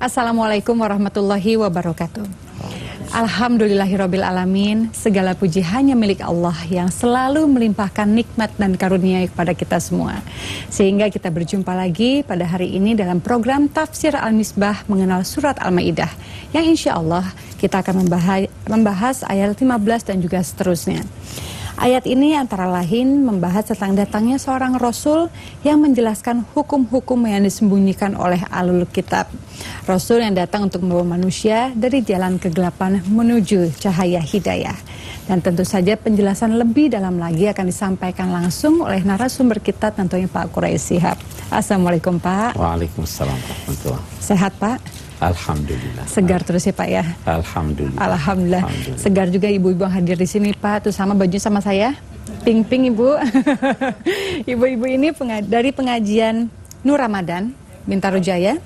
Assalamualaikum warahmatullahi wabarakatuh. Alhamdulillahirabbil alamin. Segala puji hanya milik Allah yang selalu melimpahkan nikmat dan karunia kepada kita semua. Sehingga kita berjumpa lagi pada hari ini dalam program Tafsir Al-Misbah mengenal surat Al-Maidah, yang insya Allah kita akan membahas ayat 15 dan juga seterusnya. Ayat ini antara lain membahas tentang datangnya seorang Rasul yang menjelaskan hukum-hukum yang disembunyikan oleh Ahlul Kitab. Rasul yang datang untuk membawa manusia dari jalan kegelapan menuju cahaya hidayah. Dan tentu saja penjelasan lebih dalam lagi akan disampaikan langsung oleh narasumber kita, tentunya Pak Quraish Shihab. Assalamualaikum Pak. Waalaikumsalam warahmatullahi. Sehat Pak? Alhamdulillah. Segar terus ya Pak ya? Alhamdulillah. Alhamdulillah. Segar juga ibu-ibu yang hadir di sini Pak. Tuh sama baju sama saya. Pink-pink Ibu. Ibu-ibu ini dari pengajian Nur Ramadan Bintaro Jaya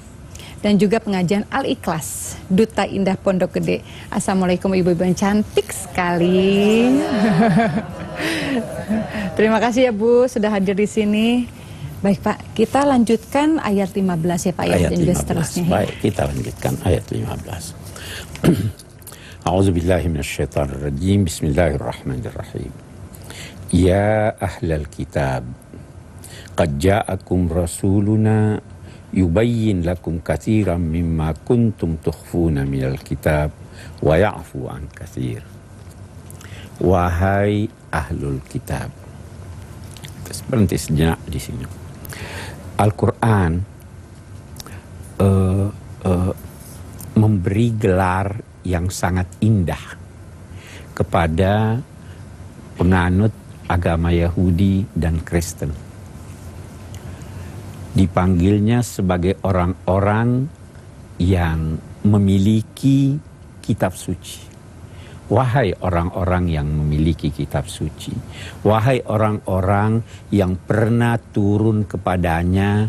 dan juga pengajian Al-Ikhlas Duta Indah Pondok Gede. Assalamualaikum ibu-ibu yang cantik sekali. Terima kasih ya Bu sudah hadir di sini. Baik Pak, kita lanjutkan ayat 15 ya Pak ya, dan juga seterusnya. Baik, kita lanjutkan ayat 15. A'udzubillahi minasyaitonirrajim. Bismillahirrahmanirrahim. Ya ahlal kitab, qad ja'akum rasuluna yubayyin lakum katsiran mimma kuntum tukhfuna minal kitab wa ya'fu an katsir. Wahai ahlul kitab. Terus berhenti sejenak di sini. Al-Quran memberi gelar yang sangat indah kepada penganut agama Yahudi dan Kristen. Dipanggilnya sebagai orang-orang yang memiliki kitab suci. Wahai orang-orang yang memiliki kitab suci, wahai orang-orang yang pernah turun kepadanya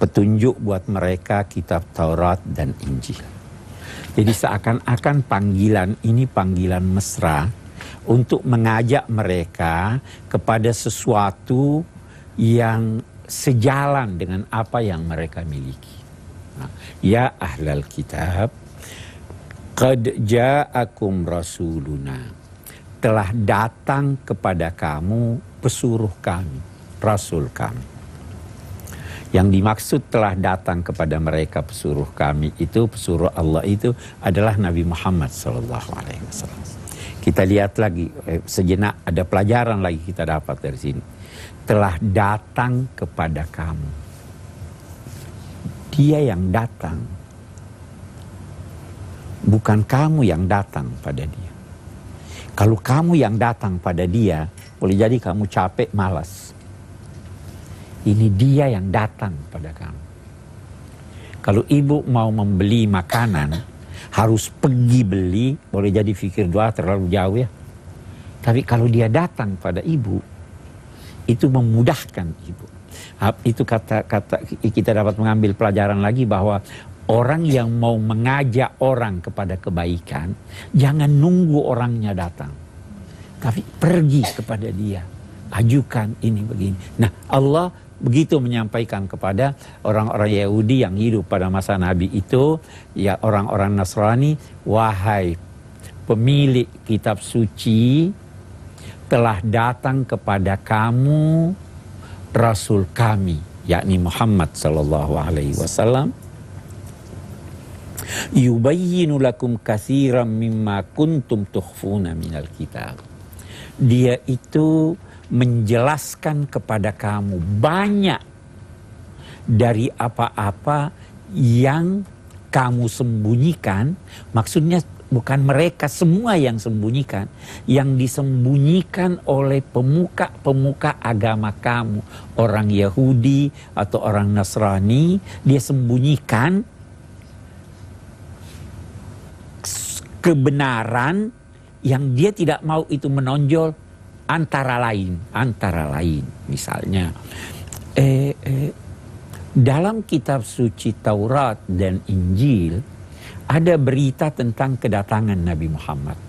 petunjuk buat mereka kitab Taurat dan Injil. Jadi seakan-akan panggilan ini panggilan mesra untuk mengajak mereka kepada sesuatu yang sejalan dengan apa yang mereka miliki. Nah, ya ahlal kitab, qad ja'akum rasuluna, telah datang kepada kamu pesuruh kami, rasul kami. Yang dimaksud telah datang kepada mereka pesuruh kami itu, pesuruh Allah itu adalah Nabi Muhammad SAW. Kita lihat lagi sejenak, ada pelajaran lagi kita dapat dari sini. Telah datang kepada kamu. Dia yang datang. Bukan kamu yang datang pada dia. Kalau kamu yang datang pada dia, boleh jadi kamu capek, malas. Ini dia yang datang pada kamu. Kalau ibu mau membeli makanan, harus pergi beli, boleh jadi pikir doa terlalu jauh ya. Tapi kalau dia datang pada ibu, itu memudahkan ibu. Itu kata kita dapat mengambil pelajaran lagi bahwa orang yang mau mengajak orang kepada kebaikan, jangan nunggu orangnya datang. Tapi pergi kepada dia. Ajukan ini begini. Nah, Allah begitu menyampaikan kepada orang-orang Yahudi yang hidup pada masa Nabi itu, ya orang-orang Nasrani, wahai pemilik kitab suci, telah datang kepada kamu Rasul kami, yakni Muhammad sallallahu alaihi wasallam. Yubayyinu lakum katsiran mimma kuntum tukhfuna minal kitab. Dia itu menjelaskan kepada kamu banyak dari apa-apa yang kamu sembunyikan. Maksudnya bukan mereka semua yang sembunyikan, yang disembunyikan oleh pemuka-pemuka agama kamu, orang Yahudi atau orang Nasrani, dia sembunyikan kebenaran yang dia tidak mau itu menonjol. Antara lain misalnya dalam kitab suci Taurat dan Injil ada berita tentang kedatangan Nabi Muhammad.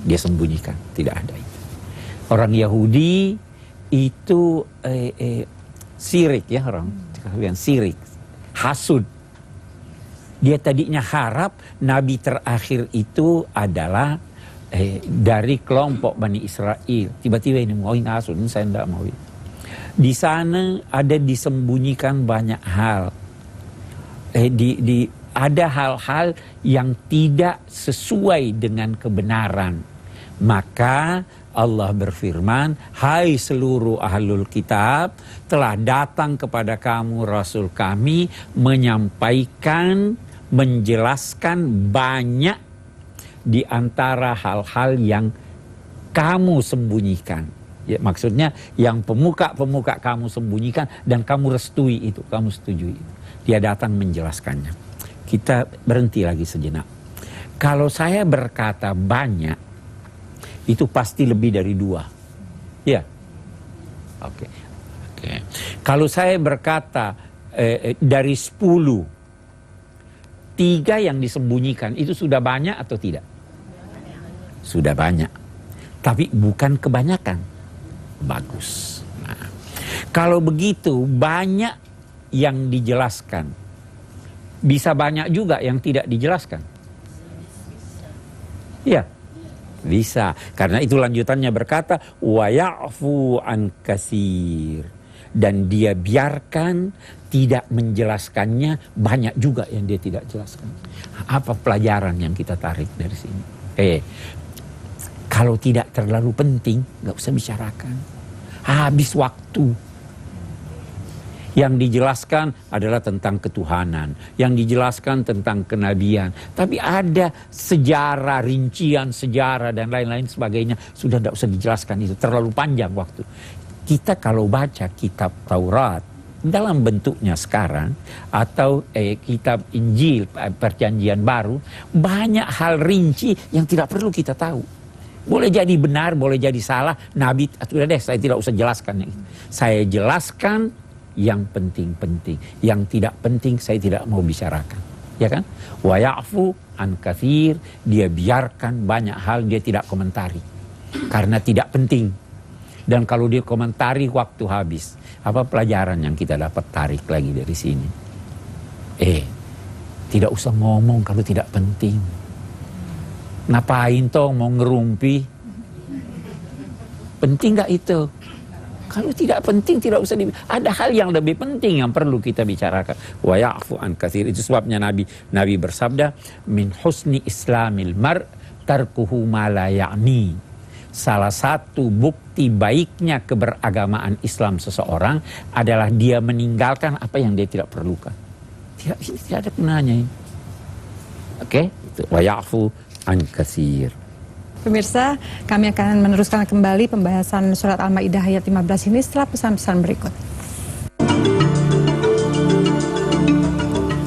Dia sembunyikan, tidak ada itu. Orang Yahudi itu sirik ya, orang yang sirik, hasud. Dia tadinya harap nabi terakhir itu adalah dari kelompok Bani Israel. Tiba-tiba ini mau ngasun, saya tidak mau. Di sana ada disembunyikan banyak hal. Ada hal-hal yang tidak sesuai dengan kebenaran. Maka Allah berfirman, hai seluruh ahlul kitab, telah datang kepada kamu Rasul kami menyampaikan, menjelaskan banyak di antara hal-hal yang kamu sembunyikan. Ya, maksudnya yang pemuka-pemuka kamu sembunyikan dan kamu restui itu, kamu setujui itu. Dia datang menjelaskannya. Kita berhenti lagi sejenak. Kalau saya berkata banyak, itu pasti lebih dari 2. Ya. Oke. Kalau saya berkata dari 10, 3 yang disembunyikan, itu sudah banyak atau tidak? Sudah banyak. Tapi bukan kebanyakan. Bagus. Nah, kalau begitu banyak yang dijelaskan. Bisa banyak juga yang tidak dijelaskan. Ya, bisa. Karena itu lanjutannya berkata, wa ya'fu an katsir. Dan dia biarkan, tidak menjelaskannya, banyak juga yang dia tidak jelaskan. Apa pelajaran yang kita tarik dari sini? Kalau tidak terlalu penting, nggak usah bicarakan. Habis waktu. Yang dijelaskan adalah tentang ketuhanan. Yang dijelaskan tentang kenabian. Tapi ada sejarah, rincian sejarah dan lain-lain sebagainya. Sudah tidak usah dijelaskan itu. Terlalu panjang waktu. Kita kalau baca kitab Taurat dalam bentuknya sekarang. Atau kitab Injil, perjanjian baru. Banyak hal rinci yang tidak perlu kita tahu. Boleh jadi benar, boleh jadi salah. Nabi, sudah deh saya tidak usah jelaskan. Saya jelaskan yang penting-penting. Yang tidak penting saya tidak mau bicarakan. Ya kan? Wa ya'fu an katsir. Dia biarkan banyak hal dia tidak komentari. Karena tidak penting. Dan kalau dia komentari waktu habis. Apa pelajaran yang kita dapat tarik lagi dari sini? Tidak usah ngomong kalau tidak penting. Ngapain toh mau ngerumpi? Penting gak itu? Kalau tidak penting tidak usah ada hal yang lebih penting yang perlu kita bicarakan. Wa ya'fu an katsir. Itu sebabnya Nabi bersabda, min husni islamil mar tarkuhu ma la ya'ni. Salah satu bukti baiknya keberagamaan Islam seseorang adalah dia meninggalkan apa yang dia tidak perlukan. Tidak ada gunanya ini. Oke? Wa ya'fu an katsir. Pemirsa, kami akan meneruskan kembali pembahasan surat Al-Maidah ayat 15 ini setelah pesan-pesan berikut.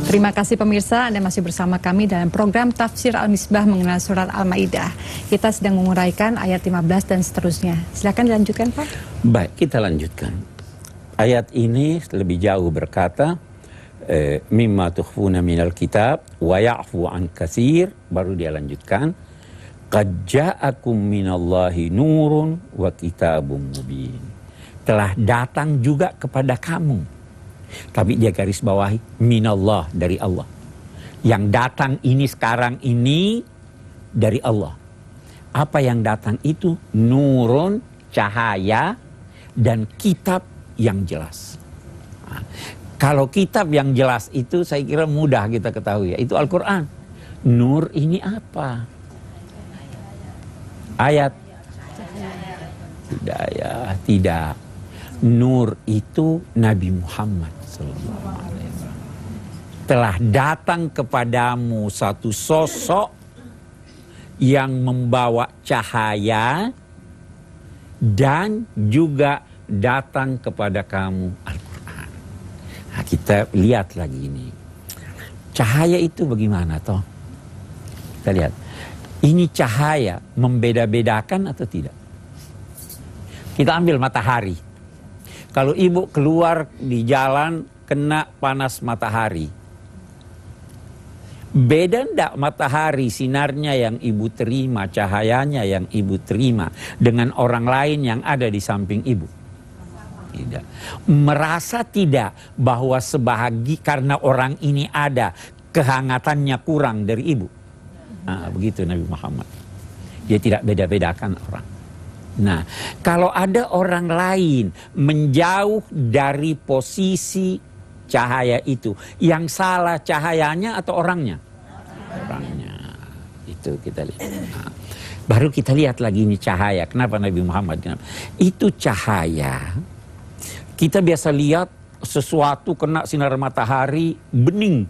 Terima kasih pemirsa, Anda masih bersama kami dalam program Tafsir Al-Misbah mengenai surat Al-Maidah. Kita sedang menguraikan ayat 15 dan seterusnya. Silakan dilanjutkan, Pak. Baik, kita lanjutkan. Ayat ini lebih jauh berkata, mimma tukhfuna minal kitab wa ya'fu an katsir, baru dia lanjutkan. Qad ja'akum minallahi nurun wa kitabun mubin. Telah datang juga kepada kamu. Tapi dia garis bawahi minallah, dari Allah. Yang datang ini sekarang ini dari Allah. Apa yang datang itu? Nurun, cahaya, dan kitab yang jelas. Nah, kalau kitab yang jelas itu saya kira mudah kita ketahui ya. Itu Al-Quran. Nur ini apa? Ayat hidayah, tidak. Nur itu Nabi Muhammad SAW. Telah datang kepadamu satu sosok yang membawa cahaya dan juga datang kepada kamu Al-Quran. Nah, kita lihat lagi ini. Cahaya itu bagaimana toh? Kita lihat. Ini cahaya membeda-bedakan atau tidak? Kita ambil matahari. Kalau ibu keluar di jalan kena panas matahari. Beda enggak matahari sinarnya yang ibu terima, cahayanya yang ibu terima dengan orang lain yang ada di samping ibu? Tidak. Merasa tidak bahwa karena orang ini ada, kehangatannya kurang dari ibu. Nah, begitu Nabi Muhammad. Dia tidak beda-bedakan orang. Nah, kalau ada orang lain menjauh dari posisi cahaya itu, yang salah cahayanya atau orangnya? Orangnya. Itu kita lihat. Nah, baru kita lihat lagi ini cahaya. Kenapa Nabi Muhammad? Kenapa? Itu cahaya. Kita biasa lihat sesuatu kena sinar matahari bening.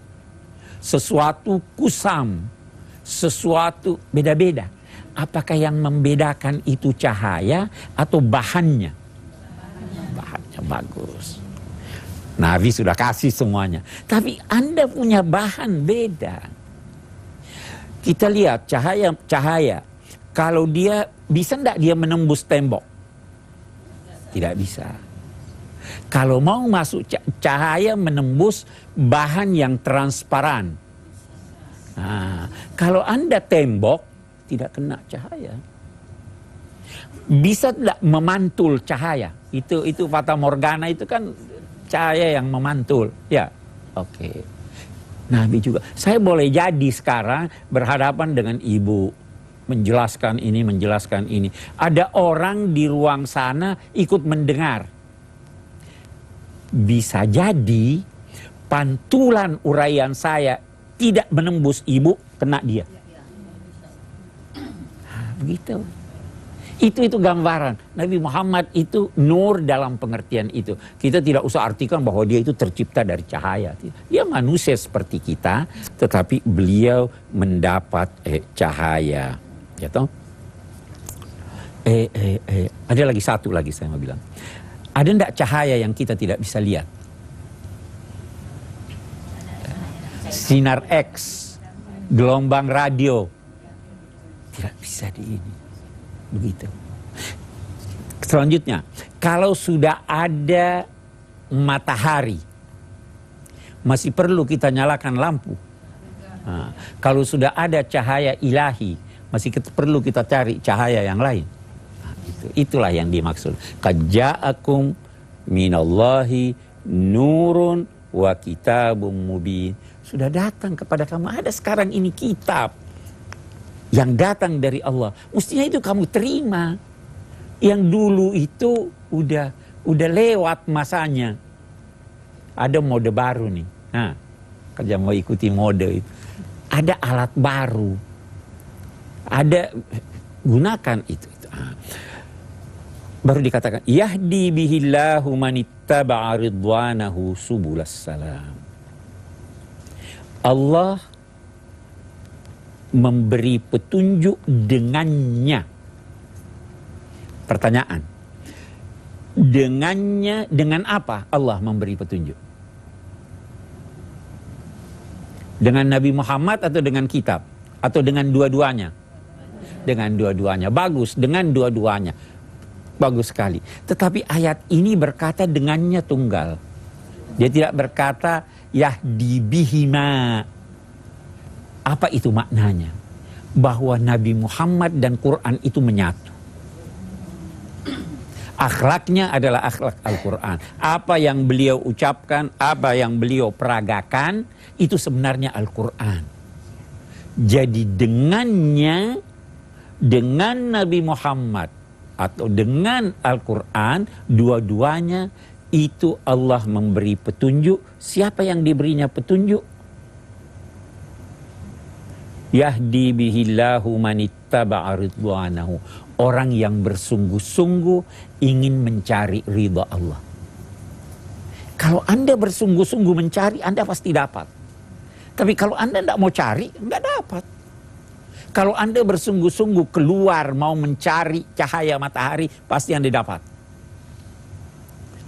Sesuatu kusam. Sesuatu beda-beda. Apakah yang membedakan itu cahaya atau bahannya? Bahannya bagus. Nabi sudah kasih semuanya. Tapi Anda punya bahan beda. Kita lihat cahaya. Kalau dia, bisa enggak dia menembus tembok? Tidak bisa. Kalau mau masuk cahaya menembus bahan yang transparan. Nah, kalau Anda tembok, tidak kena cahaya. Bisa tidak memantul cahaya? Itu fata morgana itu kan cahaya yang memantul. Ya, oke. Nabi juga. Saya boleh jadi sekarang berhadapan dengan ibu. Menjelaskan ini. Ada orang di ruang sana ikut mendengar. Bisa jadi pantulan uraian saya tidak menembus ibu, kena dia. Begitu. Itu gambaran. Nabi Muhammad itu nur dalam pengertian itu. Kita tidak usah artikan bahwa dia itu tercipta dari cahaya. Dia manusia seperti kita, tetapi beliau mendapat cahaya. Ya toh? Ada lagi satu lagi saya mau bilang. Ada enggak cahaya yang kita tidak bisa lihat? Sinar X, gelombang radio. Tidak bisa di ini. Begitu. Selanjutnya, kalau sudah ada matahari, masih perlu kita nyalakan lampu. Nah, kalau sudah ada cahaya ilahi, masih perlu kita cari cahaya yang lain. Nah, itulah yang dimaksud. Qad ja'akum minallahi nurun wa kitabum mubin. Sudah datang kepada kamu, ada sekarang ini kitab yang datang dari Allah. Mestinya itu kamu terima. Yang dulu itu udah lewat masanya. Ada mode baru nih. Nah, kerja mau ikuti mode itu. Ada alat baru. Ada, gunakan itu. Baru dikatakan, yahdi bihillahu manittaba'a ridwanahu subulas salam. Allah memberi petunjuk dengannya. Pertanyaan. Dengannya, dengan apa Allah memberi petunjuk? Dengan Nabi Muhammad atau dengan kitab? Atau dengan dua-duanya? Dengan dua-duanya. Bagus, dengan dua-duanya. Bagus sekali. Tetapi ayat ini berkata dengannya tunggal. Dia tidak berkata yahdi bihima. Apa itu maknanya? Bahwa Nabi Muhammad dan Quran itu menyatu. Akhlaknya adalah akhlak Al-Quran. Apa yang beliau ucapkan, apa yang beliau peragakan, itu sebenarnya Al-Quran. Jadi dengannya, dengan Nabi Muhammad atau dengan Al-Quran, dua-duanya itu Allah memberi petunjuk. Siapa yang diberinya petunjuk? Yahdi bihillahu manittaba'a ridwanahu. Orang yang bersungguh-sungguh ingin mencari ridha Allah. Kalau Anda bersungguh-sungguh mencari, Anda pasti dapat. Tapi kalau Anda tidak mau cari, nggak dapat. Kalau Anda bersungguh-sungguh keluar mau mencari cahaya matahari, pasti Anda dapat.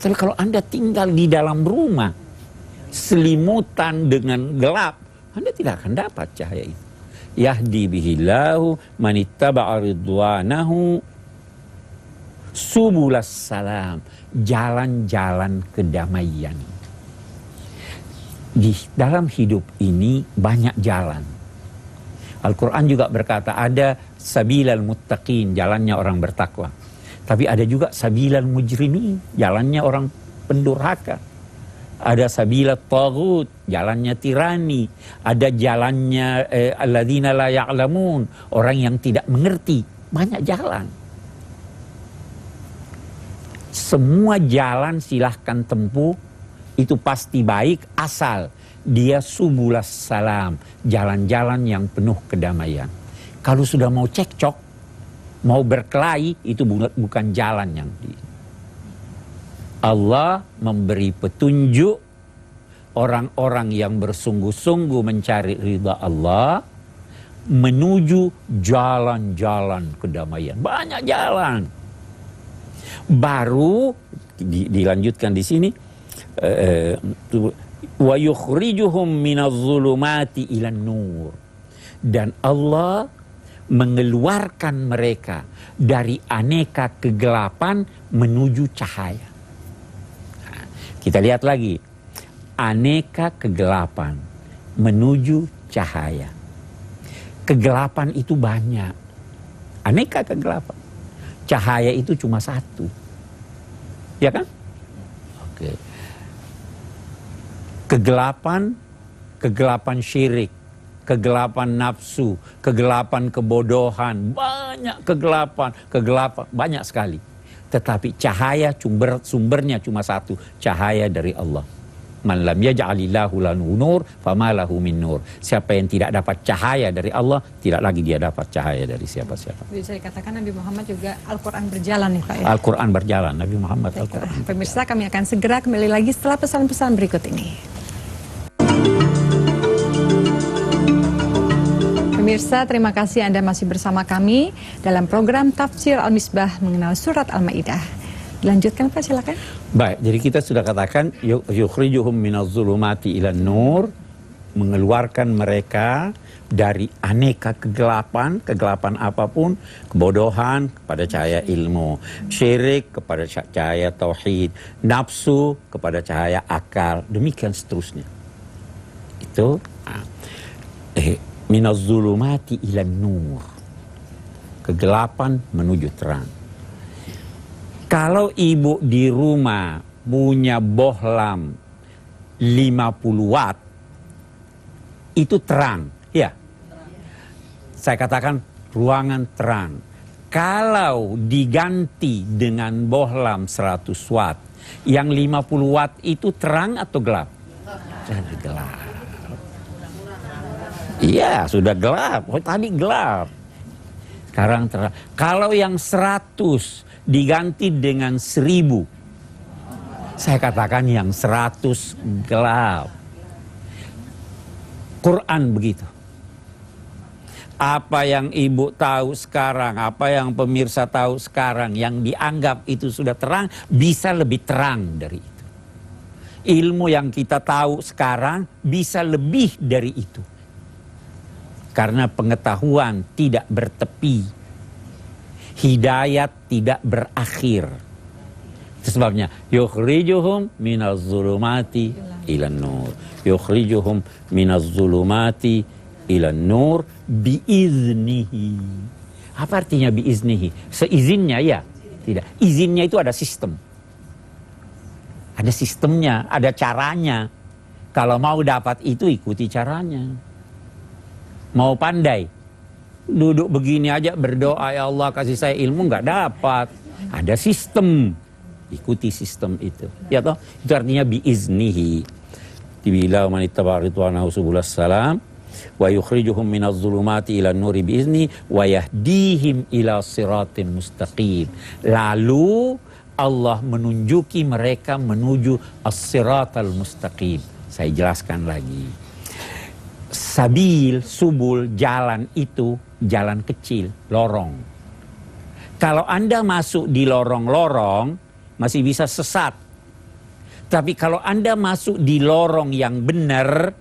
Tapi kalau Anda tinggal di dalam rumah, selimutan dengan gelap, Anda tidak akan dapat cahaya itu. Yahdi bihillahu manittaba'a ridwanahu subulas salam. Jalan-jalan kedamaian. Di dalam hidup ini banyak jalan. Al-Quran juga berkata ada sabilal muttaqin, jalannya orang bertakwa. Tapi ada juga sabilal mujrimin, jalannya orang pendurhaka. Ada sabila taghut, jalannya tirani. Ada jalannya alladzina la ya'lamun, orang yang tidak mengerti. Banyak jalan. Semua jalan silahkan tempuh, itu pasti baik asal dia subulas salam, jalan-jalan yang penuh kedamaian. Kalau sudah mau cekcok, mau berkelahi, itu bukan jalan yang Allah memberi petunjuk orang-orang yang bersungguh-sungguh mencari ridha Allah menuju jalan-jalan kedamaian. Banyak jalan. Baru dilanjutkan di sini wa yukhrijuhum minadh-dhulumati ilan nur. Dan Allah mengeluarkan mereka dari aneka kegelapan menuju cahaya. Nah, kita lihat lagi. Aneka kegelapan menuju cahaya. Kegelapan itu banyak. Aneka kegelapan. Cahaya itu cuma satu. Ya kan? Oke. Kegelapan syirik, kegelapan nafsu, kegelapan kebodohan, banyak kegelapan, banyak sekali. Tetapi cahaya sumbernya cuma satu, cahaya dari Allah. Man lam yaj'alillahu lahu nur fama lahu min nur. Siapa yang tidak dapat cahaya dari Allah, tidak lagi dia dapat cahaya dari siapa-siapa. Bisa dikatakan Nabi Muhammad juga Al-Quran berjalan ya Pak ya? Al-Quran berjalan, Nabi Muhammad Al-Quran. Pemirsa, kami akan segera kembali lagi setelah pesan-pesan berikut ini. Pemirsa, terima kasih Anda masih bersama kami dalam program Tafsir Al-Misbah mengenal surat Al-Maidah. Dilanjutkan Pak, silakan. Baik, jadi kita sudah katakan yukhrijuhum minadh-dhulumati ilan nur, mengeluarkan mereka dari aneka kegelapan apapun, kebodohan kepada cahaya ilmu, syirik kepada cahaya tauhid, nafsu kepada cahaya akal, demikian seterusnya. Itu minadh-dhulumati ilan nur, kegelapan menuju terang. Kalau ibu di rumah punya bohlam 50 watt, itu terang, ya. Saya katakan ruangan terang. Kalau diganti dengan bohlam 100 watt, yang 50 watt itu terang atau gelap? Jadi gelap. Iya, sudah gelap. Oh, tadi gelap. Sekarang terang. Kalau yang 100 diganti dengan 1000, saya katakan yang 100 gelap. Quran begitu. Apa yang ibu tahu sekarang, apa yang pemirsa tahu sekarang, yang dianggap itu sudah terang, bisa lebih terang dari itu. Ilmu yang kita tahu sekarang bisa lebih dari itu. Karena pengetahuan tidak bertepi. Hidayat tidak berakhir. Itu sebabnya yukhrijuhum minadh-dhulumati ilan nur. Yukhrijuhum minadh-dhulumati ilan nur biiznihi. Apa artinya biiznihi? Seizinnya ya? Tidak. Izinnya itu ada sistem. Ada sistemnya, ada caranya. Kalau mau dapat itu ikuti caranya. Mau pandai, duduk begini aja berdoa, ya Allah kasih saya ilmu, nggak dapat. Ada sistem, ikuti sistem itu. Ya toh, itu artinya biiznihi. Bila man ittaba ridwanahu subulas salam wa yukhrijuhum minadh-dhulumati ila nuri biizni wa yahdihim ila siratim mustaqim. Lalu Allah menunjuki mereka menuju as-siratal mustaqim. Saya jelaskan lagi. Sabil, subul, jalan itu jalan kecil, lorong. Kalau Anda masuk di lorong-lorong, masih bisa sesat. Tapi kalau Anda masuk di lorong yang benar,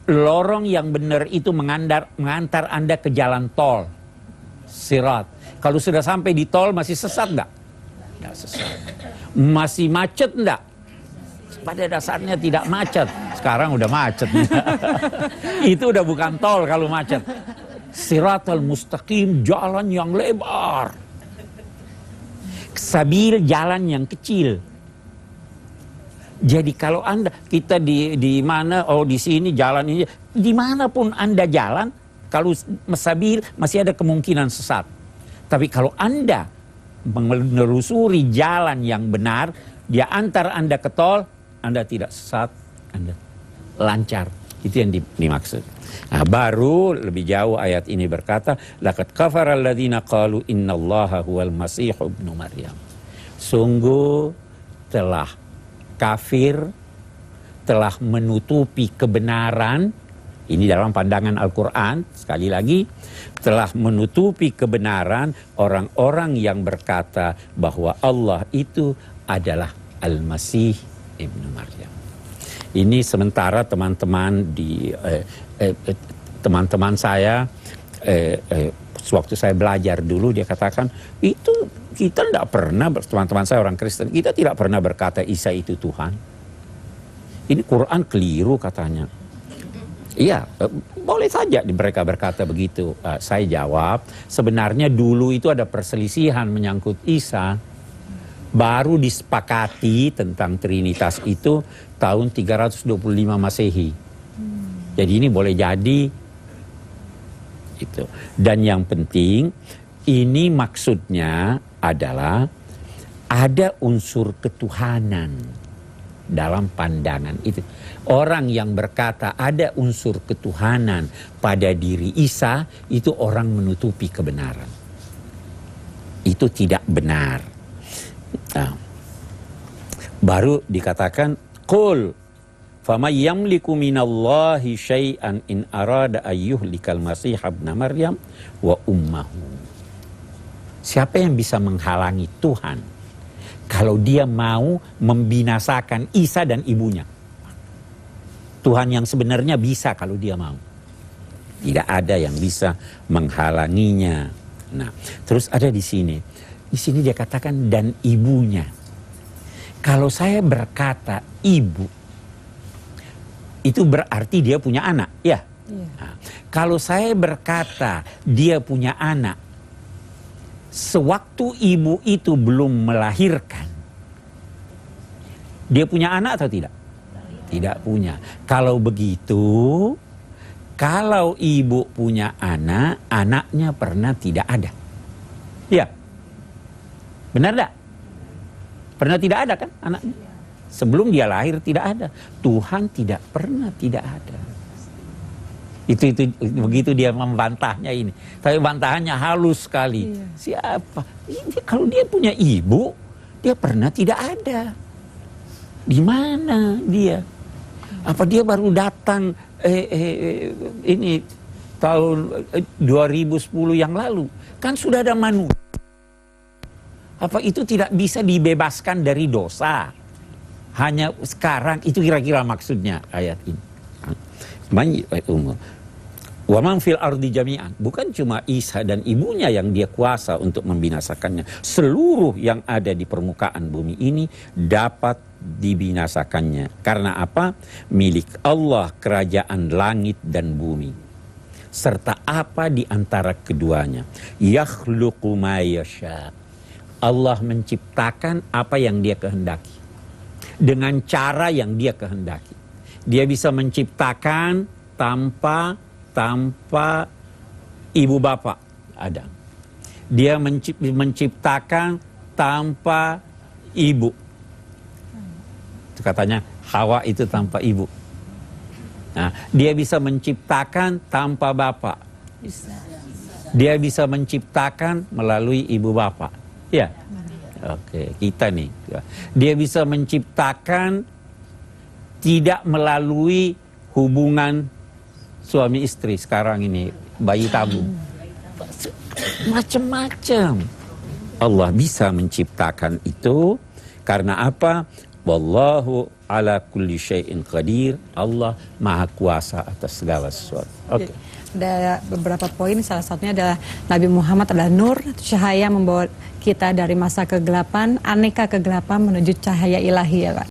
lorong yang benar itu mengantar Anda ke jalan tol, sirat. Kalau sudah sampai di tol, masih sesat enggak? Enggak sesat. Masih macet enggak? Pada dasarnya tidak macet. Sekarang udah macet. Itu udah bukan tol kalau macet. Siratal mustaqim, jalan yang lebar. Sabil, jalan yang kecil. Jadi kalau kita di mana, oh di sini jalan ini, dimanapun Anda jalan, kalau sabil masih ada kemungkinan sesat. Tapi kalau Anda menelusuri jalan yang benar, dia antar Anda ke tol, Anda tidak sesat, Anda lancar. Itu yang dimaksud. Nah, baru lebih jauh ayat ini berkata, laqad kafara alladziina qalu innallaha huwal masih ibnu Maryam. Sungguh telah kafir, telah menutupi kebenaran, ini dalam pandangan Al-Quran, sekali lagi, telah menutupi kebenaran orang-orang yang berkata bahwa Allah itu adalah Al-Masih Ibnu Maryam. Ini sementara teman-teman teman-teman saya, waktu saya belajar dulu, dia katakan, itu kita tidak pernah, teman-teman saya orang Kristen, kita tidak pernah berkata Isa itu Tuhan. Ini Quran keliru katanya. Iya, boleh saja mereka berkata begitu. Saya jawab, sebenarnya dulu itu ada perselisihan menyangkut Isa. Baru disepakati tentang Trinitas itu tahun 325 Masehi. Jadi ini boleh jadi itu. Dan yang penting, ini maksudnya adalah ada unsur ketuhanan dalam pandangan itu. Orang yang berkata ada unsur ketuhanan pada diri Isa, itu orang menutupi kebenaran. Itu tidak benar. Nah, baru dikatakan qul famay yamliku minallahi syai'an in arada ayyuhlikal masih ibna Maryam wa ummahu. Siapa yang bisa menghalangi Tuhan kalau dia mau membinasakan Isa dan ibunya? Tuhan yang sebenarnya bisa kalau dia mau. Tidak ada yang bisa menghalanginya. Nah, terus ada di sini. Di sini dia katakan dan ibunya. Kalau saya berkata ibu, itu berarti dia punya anak, ya. Nah, kalau saya berkata dia punya anak, sewaktu ibu itu belum melahirkan, dia punya anak atau tidak? Tidak punya. Kalau begitu, kalau ibu punya anak, anaknya pernah tidak ada. Ya. Benar tak? Pernah tidak ada kan anaknya? Sebelum dia lahir tidak ada. Tuhan tidak pernah tidak ada. Itu begitu dia membantahnya ini. Tapi bantahannya halus sekali. Iya. Siapa? Ini, kalau dia punya ibu, dia pernah tidak ada. Di mana dia? Apa dia baru datang ini tahun 2010 yang lalu? Kan sudah ada manusia. Apa itu tidak bisa dibebaskan dari dosa? Hanya sekarang, itu kira-kira maksudnya ayat ini. Wa man fil ardi jami'an. Bukan cuma Isa dan ibunya yang dia kuasa untuk membinasakannya. Seluruh yang ada di permukaan bumi ini dapat dibinasakannya. Karena apa? Milik Allah kerajaan langit dan bumi. Serta apa di antara keduanya. Yakhluqu ma yasha'. Allah menciptakan apa yang dia kehendaki. Dengan cara yang dia kehendaki. Dia bisa menciptakan tanpa ibu bapak Adam. Dia menciptakan tanpa ibu. Itu katanya Hawa itu tanpa ibu. Nah, dia bisa menciptakan tanpa bapak. Dia bisa menciptakan melalui ibu bapak. Ya, oke, kita nih. Dia bisa menciptakan tidak melalui hubungan suami istri sekarang ini, bayi tabung. Macam-macam. Allah bisa menciptakan itu karena apa? Wallahu ala kulli syai'in qadir. Allah maha kuasa atas segala sesuatu. Oke. Ada beberapa poin, salah satunya adalah Nabi Muhammad adalah nur, cahaya membawa kita dari masa kegelapan, aneka kegelapan menuju cahaya ilahi ya Pak.